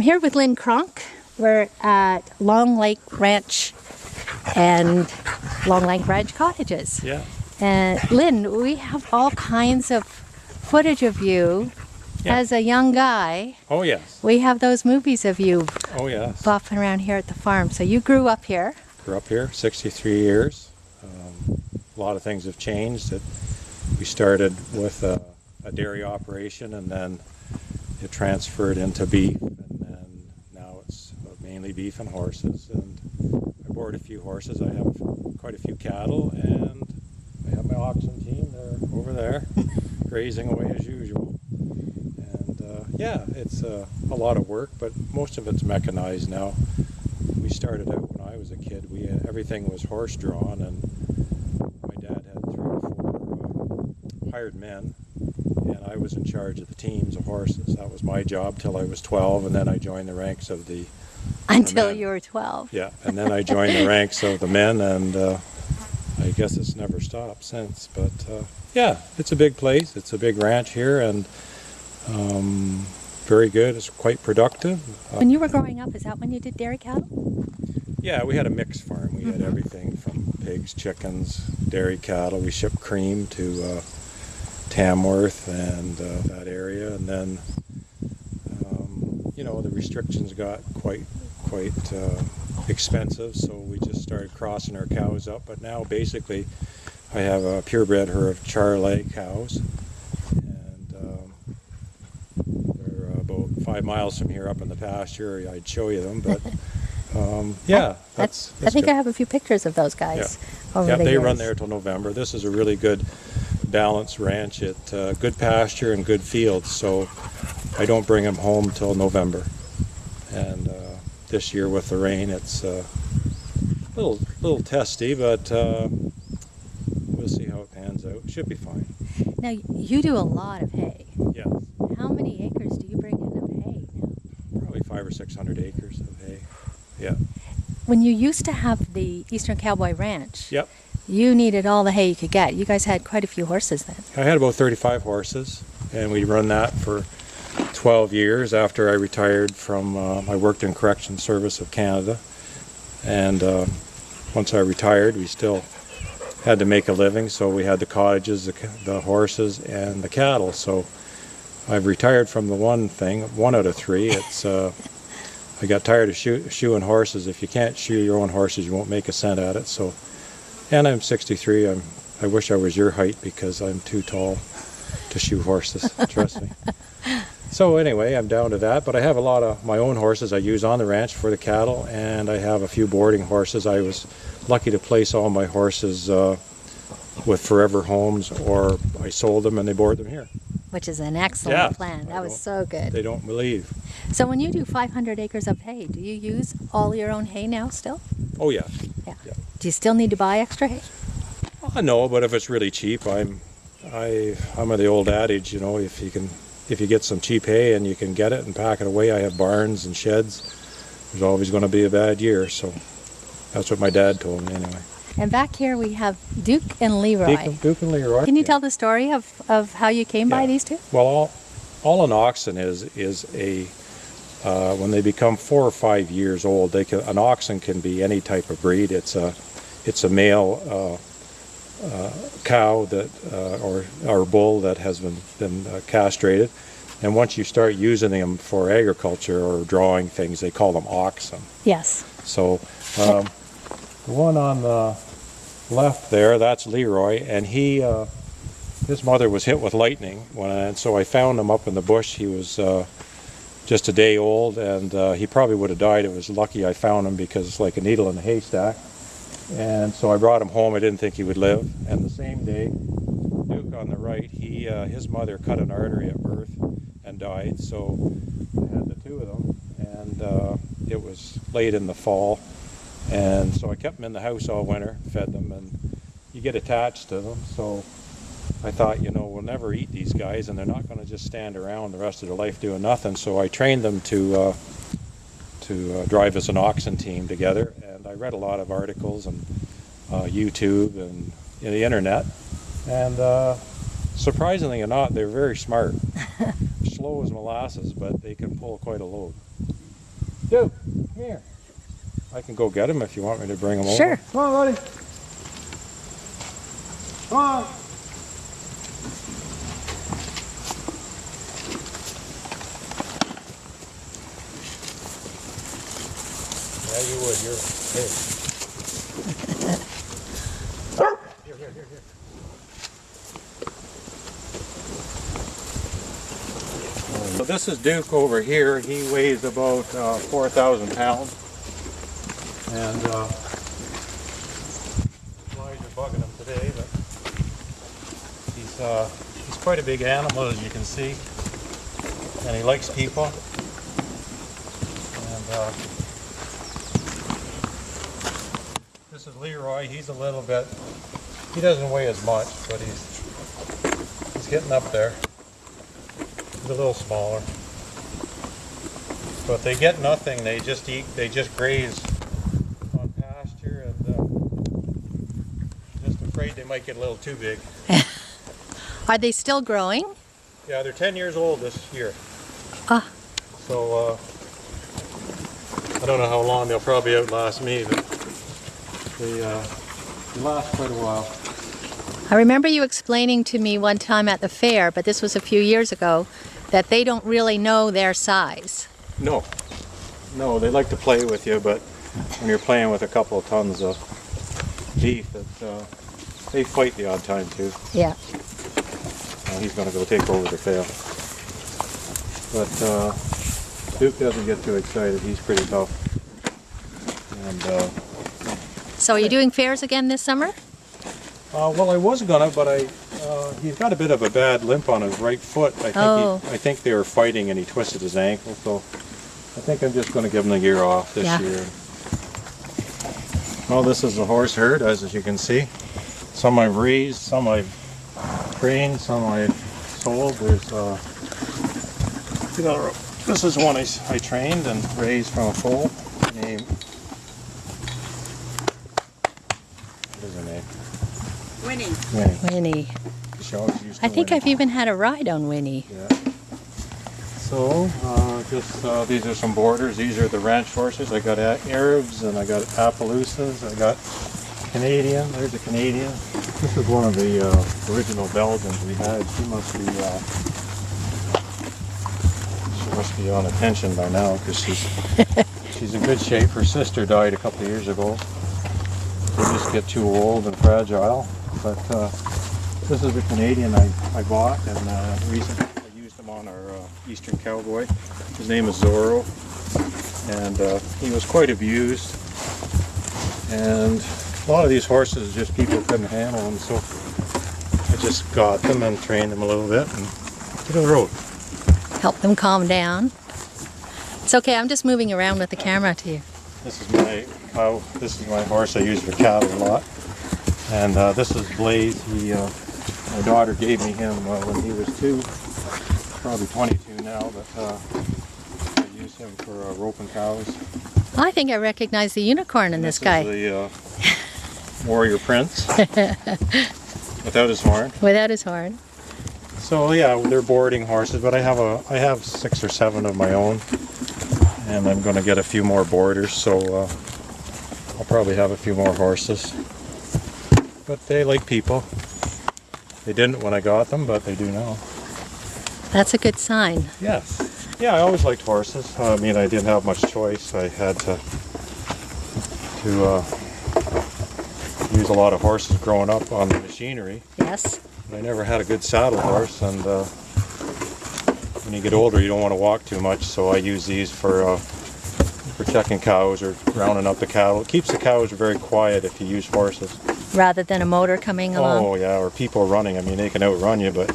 here with Lynn Cronk. We're at Long Lake Ranch and Long Lake Ranch Cottages. Yeah. And Lynn, we have all kinds of footage of you as a young guy. Oh, yes. We have those movies of you bopping around here at the farm. So you grew up here. Grew up here, 63 years. A lot of things have changed. We started with a dairy operation, and then it transferred into beef, and then now it's mainly beef and horses. And I board a few horses. I have quite a few cattle, and I have my oxen team. They're over there grazing away as usual. And it's a lot of work, but most of it's mechanized now. We started out when I was a kid. Everything was horse drawn, and my dad had 3 or 4 hired men, and I was in charge of the teams of horses. That was my job till I was 12, and then I joined the ranks of the Until you were 12. Yeah, and then I joined the ranks of the men, and I guess it's never stopped since. But it's a big place. It's a big ranch here, and very good. It's quite productive. When you were growing up, is that when you did dairy cattle? Yeah, we had a mixed farm. We had everything from pigs, chickens, dairy cattle. We shipped cream to Tamworth and that area, and then the restrictions got quite expensive, so we just started crossing our cows up. But now basically I have a purebred herd of Charolais cows, and they're about 5 miles from here up in the pasture. I'd show you them, but that's I think good. I have a few pictures of those guys over the they years. run there till November. This is a really good balanced ranch. Good pasture and good fields, so I don't bring them home till November. And this year with the rain, it's a little testy, but we'll see how it pans out. It should be fine. Now, you do a lot of hay. Yes. How many acres do you bring in of hay now? Probably 500 or 600 acres of hay. Yeah. When you used to have the Eastern Cowboy Ranch, Yep. you needed all the hay you could get. You guys had quite a few horses then. I had about 35 horses, and we run that for 12 years after I retired from, I worked in Correction Service of Canada, and once I retired we still had to make a living, so we had the cottages, the horses, and the cattle. So I've retired from the one out of 3. It's I got tired of shoeing horses. If you can't shoe your own horses, you won't make a cent at it. So, and I'm 63. I wish I was your height because I'm too tall to shoe horses, trust me. So anyway, I'm down to that, but I have a lot of my own horses I use on the ranch for the cattle, and I have a few boarding horses. I was lucky to place all my horses with Forever Homes, or I sold them and they board them here. Which is an excellent plan. That was so good. They don't believe. So when you do 500 acres of hay, do you use all your own hay now still? Oh yeah. Yeah. Do you still need to buy extra hay? No, but if it's really cheap, I'm of the old adage, if you get some cheap hay and you can get it and pack it away. I have barns and sheds. There's always going to be a bad year, so that's what my dad told me anyway. And back here we have Duke and Leroy. Duke and Leroy. Can you tell the story of how you came by these two? Well, all an oxen is a when they become 4 or 5 years old, an oxen can be any type of breed. It's a male cow that or bull that has been castrated, and once you start using them for agriculture or drawing things, they call them oxen. Yes. So the one on the left there, that's Leroy, and his mother was hit with lightning, and so I found him up in the bush. He was just a day old, and he probably would have died. It was lucky I found him because it's like a needle in a haystack. And so I brought him home. I didn't think he would live. And the same day, Duke on the right, his mother cut an artery at birth and died. So I had the 2 of them, and it was late in the fall. And so I kept them in the house all winter, fed them, and you get attached to them. So I thought, we'll never eat these guys, and they're not going to just stand around the rest of their life doing nothing. So I trained them to drive as an oxen team together, and I read a lot of articles and YouTube and the internet, and surprisingly or not, they're very smart. Slow as molasses, but they can pull quite a load. Duke, come here. I can go get him if you want me to bring him over. Sure. Come on, buddy. Come on. Yeah, you would. You're big. Here. So this is Duke over here. He weighs about 4,000 pounds. And flies are bugging him today, but he's quite a big animal, as you can see. And he likes people. And this is Leroy. He's a little bit, he doesn't weigh as much, but he's getting up there. He's a little smaller. But they get nothing. They just eat, they just graze on pasture, and just afraid they might get a little too big. Are they still growing? Yeah, they're 10 years old this year. Ah. So I don't know how long they'll probably outlast me, but they last quite a while. I remember you explaining to me one time at the fair, but this was a few years ago, that they don't really know their size. No, they like to play with you, but when you're playing with a couple of tons of beef, they fight the odd time too. Yeah. He's going to go take over the fail. But Duke doesn't get too excited. He's pretty tough. And So are you doing fairs again this summer? well, I was gonna, but he's got a bit of a bad limp on his right foot. I think they were fighting and he twisted his ankle. So I think I'm just going to give him a year off this year. Well, this is a horse herd, as you can see. Some I've raised, some I've trained, some I've sold. This is one I trained and raised from a foal named, what is her name? Winnie. Winnie. She always used to I think win. I've even had a ride on Winnie. Yeah. So, these are some boarders. These are the ranch horses. I got Arabs and I got Appaloosas. I got Canadian. There's a Canadian. This is one of the original Belgians we had. She must be on a pension by now because she's in good shape. Her sister died a couple of years ago. They just get too old and fragile. But this is the Canadian I bought, and recently I used him on our Eastern Cowboy. His name is Zorro, and he was quite abused. And a lot of these horses, just people couldn't handle them, so I just got them and trained them a little bit and to the road. Help them calm down. It's okay, I'm just moving around with the camera to you. This is my cow. This is my horse I use for cattle a lot. And this is Blaze. My daughter gave me him when he was 2, probably 22 now, but I use him for roping cows. I think I recognize the unicorn in this guy. This is the warrior prince, without his horn. Without his horn. So yeah, they're boarding horses, but I have 6 or 7 of my own, and I'm going to get a few more boarders, so I'll probably have a few more horses. But they like people. They didn't when I got them, but they do now. That's a good sign. Yes. Yeah, I always liked horses. I mean, I didn't have much choice. I had to use a lot of horses growing up on the machinery. Yes. But I never had a good saddle horse, and when you get older, you don't want to walk too much, so I use these for checking cows or rounding up the cattle. It keeps the cows very quiet if you use horses. Rather than a motor coming along. Oh yeah, or people running. I mean, they can outrun you, but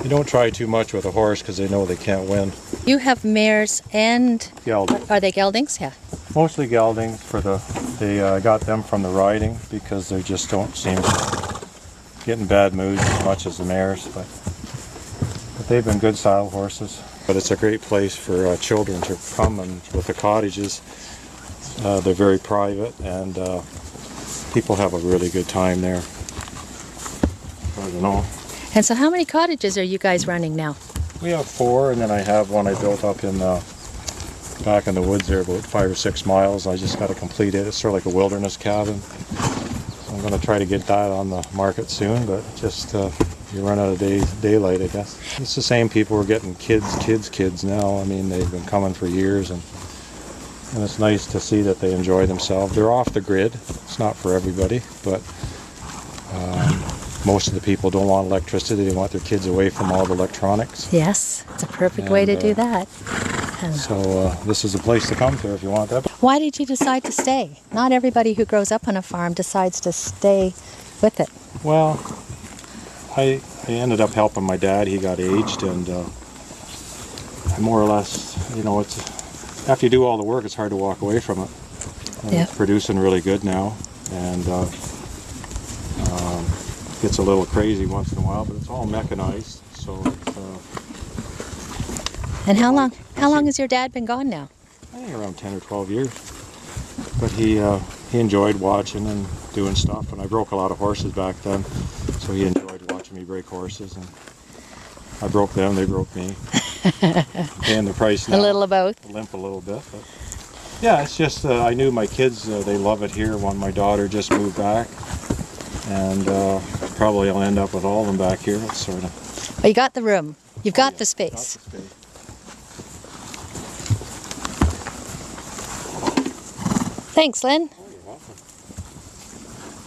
you don't try too much with a horse because they know they can't win. You have mares and... Geldings. Are they geldings? Yeah. Mostly geldings. I got them from the riding because they just don't seem to get in bad moods as much as the mares. But they've been good saddle horses. But it's a great place for children to come, and with the cottages, they're very private, and people have a really good time there. I don't know. And so how many cottages are you guys running now? We have 4, and then I have one I built up in back in the woods there, about 5 or 6 miles. I just got to complete it. It's sort of like a wilderness cabin. So I'm going to try to get that on the market soon, but just you run out of daylight, I guess. It's the same people who are getting kids now. I mean, they've been coming for years, and it's nice to see that they enjoy themselves. They're off the grid. It's not for everybody, but most of the people don't want electricity. They want their kids away from all the electronics. Yes, it's a perfect way to do that. So this is a place to come to if you want that. Why did you decide to stay? Not everybody who grows up on a farm decides to stay with it. Well, I ended up helping my dad. He got aged, and I more or less, you know, it's after you do all the work, it's hard to walk away from it. And Yeah. It's producing really good now, and gets a little crazy once in a while, but it's all mechanized. So And how long has your dad been gone now? I think around 10 or 12 years. But he enjoyed watching and doing stuff, and I broke a lot of horses back then, so he enjoyed watching me break horses, and I broke them, they broke me. Paying the price now. A little of both. Limp a little bit, but yeah, it's just I knew my kids, they love it here. When my daughter just moved back, and probably I'll end up with all of them back here. It's sort of. Well, you got the room. You've got the space. Got the space. Thanks, Lynn.